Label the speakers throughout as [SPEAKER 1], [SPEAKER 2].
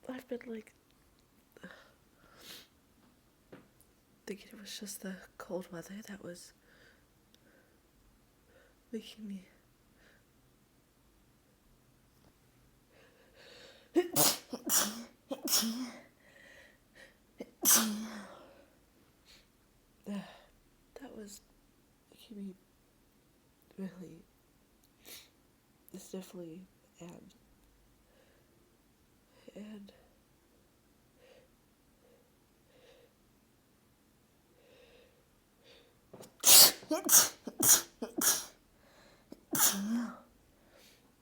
[SPEAKER 1] I've been like thinking it was just the cold weather that was making me that was making me really stiffly and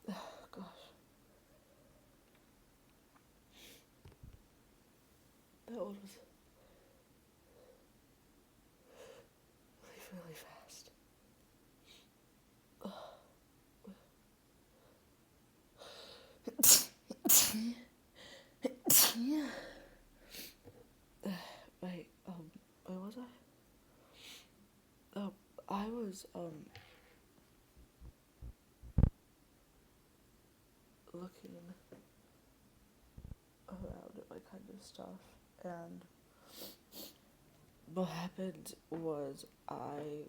[SPEAKER 1] oh gosh, that one was really fast. Wait, where was I? Oh, I was, looking around at my kind of stuff, and what happened was I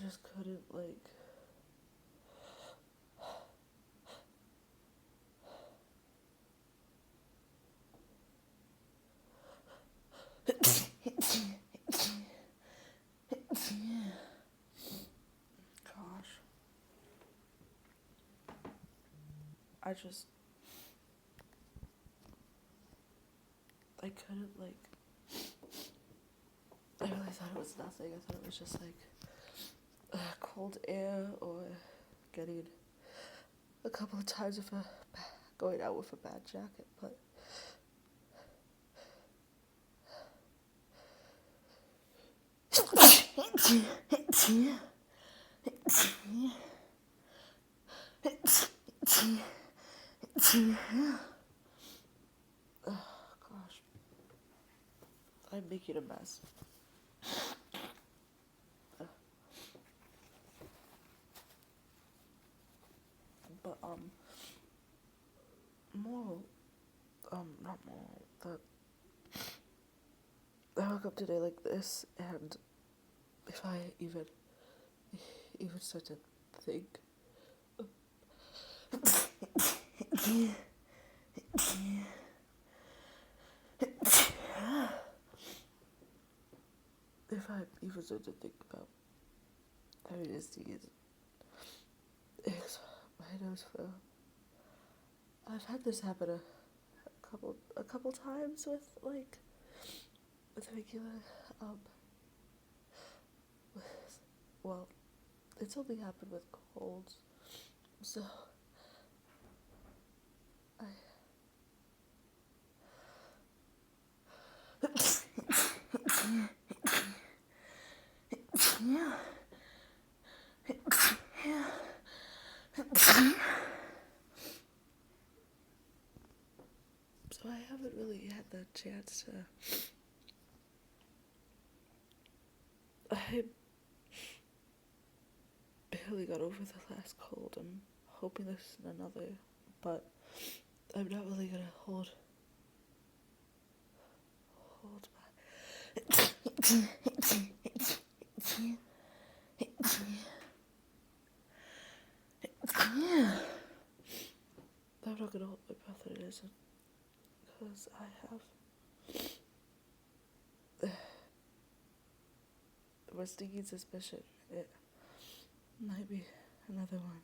[SPEAKER 1] just couldn't, like, gosh, I couldn't, like, I really thought it was nothing. I thought it was just, like, cold air or getting a couple of times of going out with a bad jacket, but oh gosh, I'm making a mess. But not moral, that I woke up today like this, and if I even start to think if I even start to think about having a disease, my nose fell. I've had this happen a couple times with regular well, it's only happened with colds, so I so I haven't really had the chance to. I barely got over the last cold. I'm hoping this isn't another, but I'm not really gonna hold my. I'm not gonna hold my breath, and it isn't, because I have a stinking suspicion it might be another one.